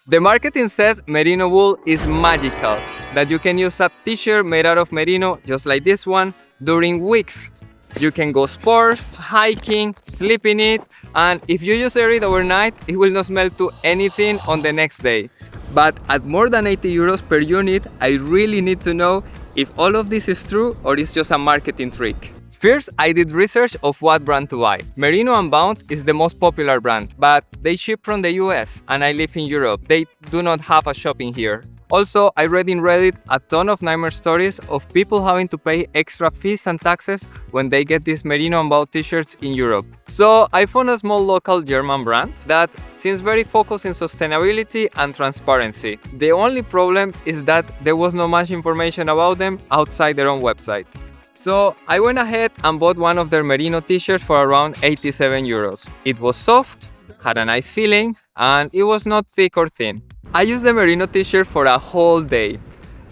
The marketing says Merino wool is magical, that you can use a t-shirt made out of merino, just like this one, during weeks. You can go sport, hiking, sleep in it, and if you just air it overnight, it will not smell to anything on the next day. But at more than 80 euros per unit, I really need to know if all of this is true or it's just a marketing trick. First, I did research of what brand to buy. Merino Unbound is the most popular brand, but they ship from the US and I live in Europe. They do not have a shop in here. Also, I read in Reddit a ton of nightmare stories of people having to pay extra fees and taxes when they get these Merino Unbound t-shirts in Europe. So I found a small local German brand that seems very focused in sustainability and transparency. The only problem is that there was not much information about them outside their own website. So I went ahead and bought one of their merino t-shirts for around 87 euros. It was soft, had a nice feeling, and it was not thick or thin. I used the merino t-shirt for a whole day,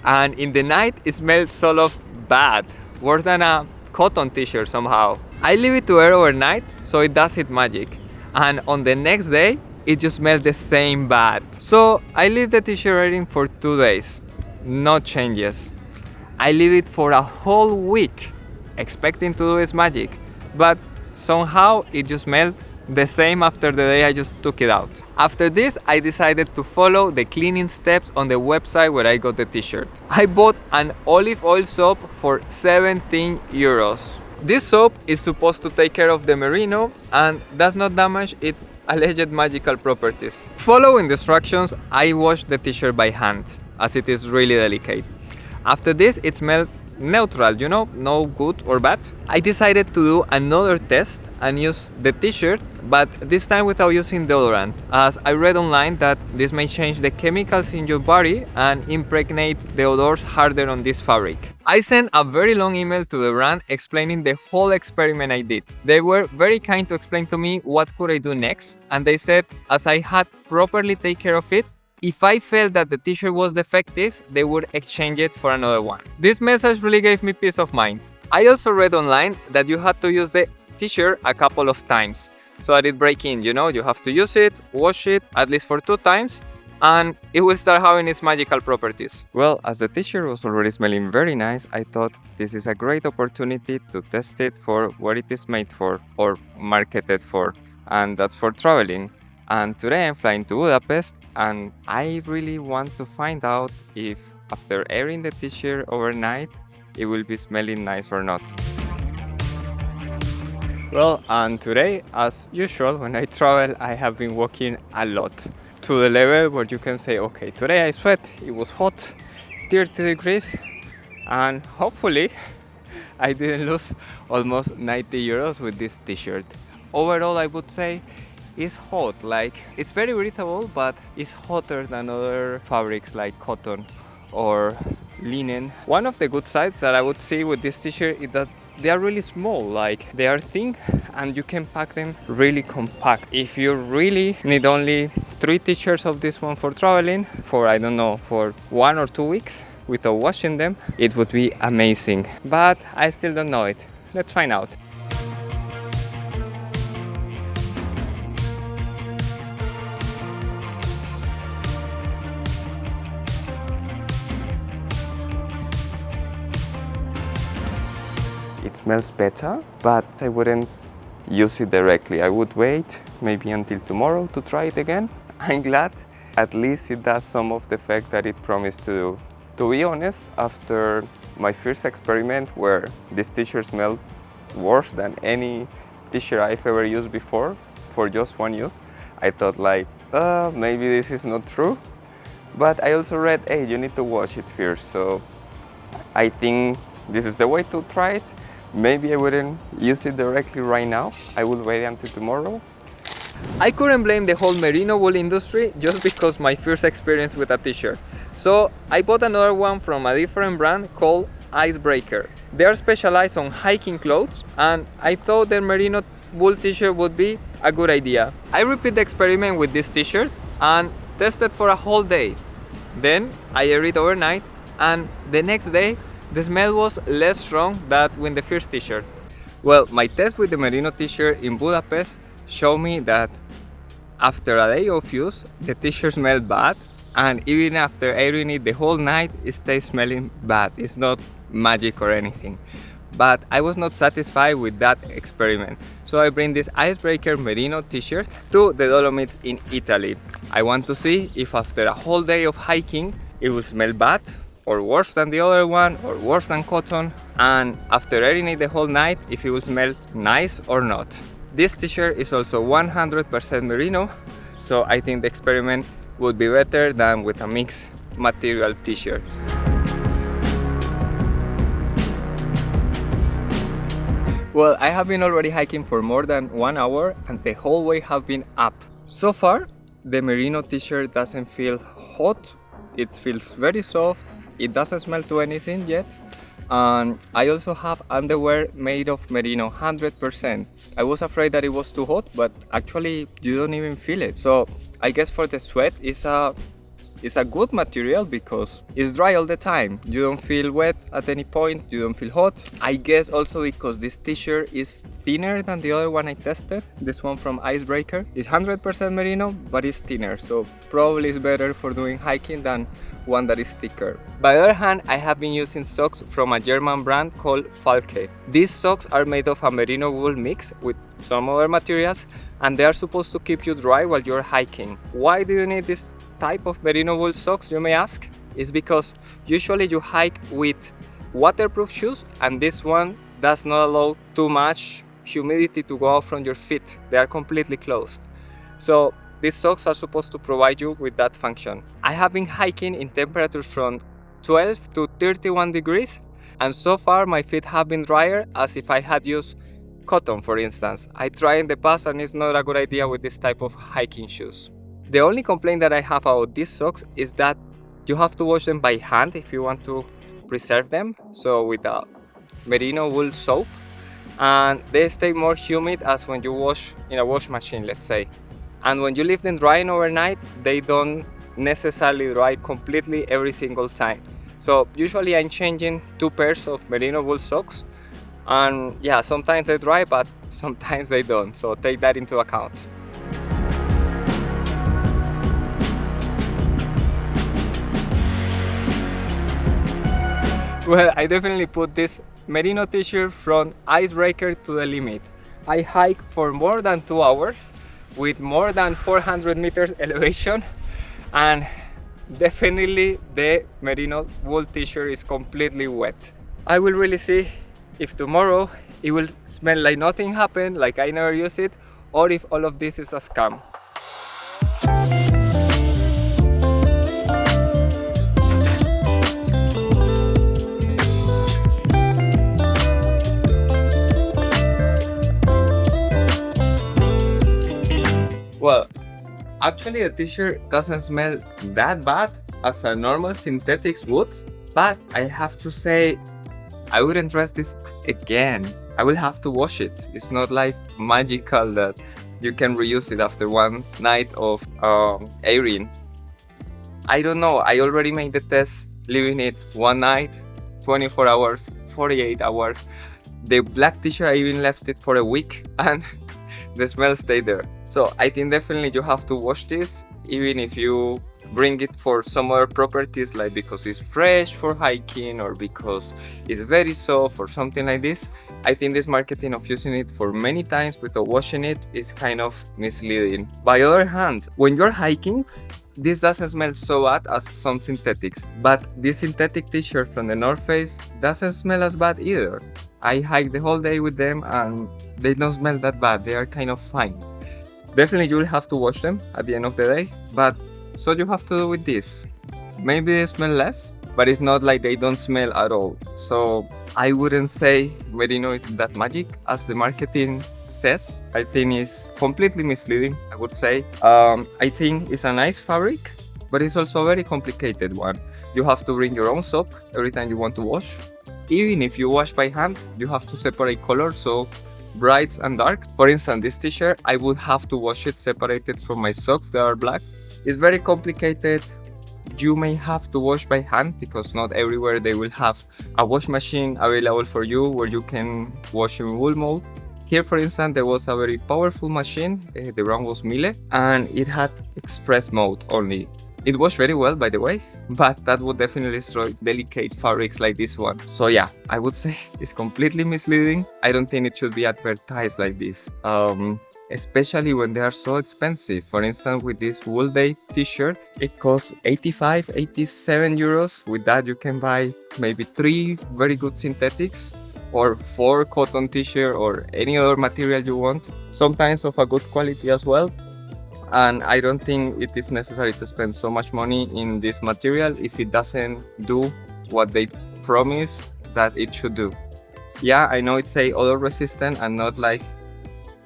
and in the night it smelled sort of bad, worse than a cotton t-shirt somehow. I leave it to air overnight so it does its magic, and on the next day it just smelled the same bad. So I leave the t-shirt airing for 2 days, no changes. I leave it for a whole week, expecting to do its magic, but somehow it just smelled the same after the day I just took it out. After this, I decided to follow the cleaning steps on the website where I got the t-shirt. I bought an olive oil soap for 17 euros. This soap is supposed to take care of the merino and does not damage its alleged magical properties. Following the instructions, I washed the t-shirt by hand, as it is really delicate. After this, it smelled neutral, no good or bad. I decided to do another test and use the t-shirt, but this time without using deodorant, as I read online that this may change the chemicals in your body and impregnate the odors harder on this fabric. I sent a very long email to the brand explaining the whole experiment I did. They were very kind to explain to me what could I do next, and they said as I had properly taken care of it, if I felt that the t-shirt was defective, they would exchange it for another one. This message really gave me peace of mind. I also read online that you had to use the t-shirt a couple of times so that it breaks in, you have to use it, wash it at least for 2 times, and it will start having its magical properties. Well, as the t-shirt was already smelling very nice, I thought this is a great opportunity to test it for what it is made for or marketed for, and that's for traveling. And today I'm flying to Budapest, and I really want to find out if after airing the t-shirt overnight it will be smelling nice or not. Well, and today, as usual, when I travel, I have been walking a lot, to the level where you can say, okay, today I sweat, it was hot, 30 degrees, and hopefully I didn't lose almost 90 euros with this t-shirt. Overall, I would say it's hot, it's very breathable, but it's hotter than other fabrics like cotton or linen. One of the good sides that I would see with this t-shirt is that they are really small, they are thin and you can pack them really compact. If you really need only 3 t-shirts of this one for traveling for, I don't know, for 1 or 2 weeks without washing them, it would be amazing. But I still don't know it. Let's find out. It smells better, but I wouldn't use it directly. I would wait maybe until tomorrow to try it again. I'm glad at least it does some of the effect that it promised to do. To be honest, after my first experiment where this t-shirt smelled worse than any t-shirt I've ever used before for just one use, I thought maybe this is not true. But I also read, hey, you need to wash it first. So I think this is the way to try it. Maybe I wouldn't use it directly right now. I will wait until tomorrow. I couldn't blame the whole merino wool industry just because my first experience with a t-shirt. So I bought another one from a different brand called Icebreaker. They are specialized on hiking clothes, and I thought their merino wool t-shirt would be a good idea. I repeat the experiment with this t-shirt and tested for a whole day. Then I aired it overnight, and the next day the smell was less strong than with the first t-shirt. Well, my test with the merino t-shirt in Budapest showed me that After a day of use, the t-shirt smelled bad, and even after airing it the whole night, it stays smelling bad. It's not magic or anything. But I was not satisfied with that experiment, so I bring this icebreaker merino t-shirt to the Dolomites in Italy. I want to see if after a whole day of hiking it will smell bad, or worse than the other one, or worse than cotton, and after airing it the whole night, if it will smell nice or not. This t-shirt is also 100% merino, so I think the experiment would be better than with a mixed material t-shirt. Well, I have been already hiking for more than 1 hour and the whole way have been up. So far, the merino t-shirt doesn't feel hot, it feels very soft, it doesn't smell to anything yet. And I also have underwear made of merino 100%. I was afraid that it was too hot, but actually you don't even feel it. So I guess for the sweat it's a good material because it's dry all the time. You don't feel wet at any point, you don't feel hot. I guess also because this t-shirt is thinner than the other one I tested. This one from Icebreaker is 100% merino, but it's thinner, so probably it's better for doing hiking than one that is thicker. By the other hand, I have been using socks from a German brand called Falke. These socks are made of a merino wool mix with some other materials, and they are supposed to keep you dry while you're hiking. Why do you need this type of merino wool socks, you may ask? Is because usually you hike with waterproof shoes, and this one does not allow too much humidity to go out from your feet. They are completely closed. So these socks are supposed to provide you with that function. I have been hiking in temperatures from 12 to 31 degrees, and so far my feet have been drier as if I had used cotton, for instance. I tried in the past and it's not a good idea with this type of hiking shoes. The only complaint that I have about these socks is that you have to wash them by hand if you want to preserve them, so with a merino wool soap, and they stay more humid as when you wash in a wash machine, let's say. And when you leave them drying overnight, they don't necessarily dry completely every single time. So usually I'm changing 2 pairs of merino wool socks, and yeah, sometimes they dry but sometimes they don't, so take that into account. Well, I definitely put this merino t-shirt from Icebreaker to the limit. I hiked for more than 2 hours with more than 400 meters elevation, and definitely the merino wool t-shirt is completely wet. I will really see if tomorrow it will smell like nothing happened, like I never use it, or if all of this is a scam. Well, actually the t-shirt doesn't smell that bad as a normal synthetics would, but I have to say I wouldn't dress this again. I will have to wash it. It's not like magical that you can reuse it after one night of airing. I don't know, I already made the test leaving it one night, 24 hours, 48 hours. The black t-shirt, I even left it for a week and the smell stayed there. So I think definitely you have to wash this, even if you bring it for some other properties, like because it's fresh for hiking or because it's very soft or something like this. I think this marketing of using it for many times without washing it is kind of misleading. By the other hand, when you're hiking, this doesn't smell so bad as some synthetics, but this synthetic t-shirt from the North Face doesn't smell as bad either. I hiked the whole day with them and they don't smell that bad, they are kind of fine. Definitely you will have to wash them at the end of the day, but so you have to do with this. Maybe they smell less, but it's not like they don't smell at all. So I wouldn't say merino is that magic as the marketing says. I think it's completely misleading, I would say. I think it's a nice fabric, but it's also a very complicated one. You have to bring your own soap every time you want to wash. Even if you wash by hand, you have to separate colors, so brights and darks. For instance, this t-shirt, I would have to wash it separated from my socks that are black. It's very complicated. You may have to wash by hand because not everywhere they will have a wash machine available for you where you can wash in wool mode. Here, for instance, there was a very powerful machine. The brand was Miele, and it had express mode only. It washed very well, by the way, but that would definitely destroy delicate fabrics like this one. So yeah, I would say it's completely misleading. I don't think it should be advertised like this. Especially when they are so expensive. For instance, with this Wool Day t-shirt, it costs 85, 87 euros. With that, you can buy maybe 3 very good synthetics, or 4 cotton t-shirt, or any other material you want, sometimes of a good quality as well. And I don't think it is necessary to spend so much money in this material if it doesn't do what they promise that it should do. Yeah, I know it's odor resistant and not like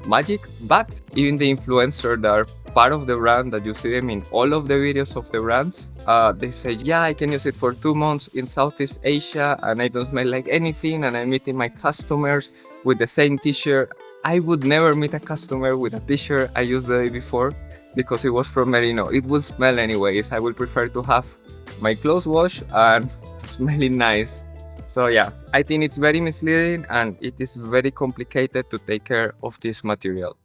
magic, but even the influencers that are part of the brand, that you see them in all of the videos of the brands, they say, yeah, I can use it for 2 months in Southeast Asia and I don't smell like anything, and I'm meeting my customers with the same t-shirt. I would never meet a customer with a t-shirt I used the day before because it was from Merino. It will smell anyways. I will prefer to have my clothes washed and smelling nice. So yeah, I think it's very misleading and it is very complicated to take care of this material.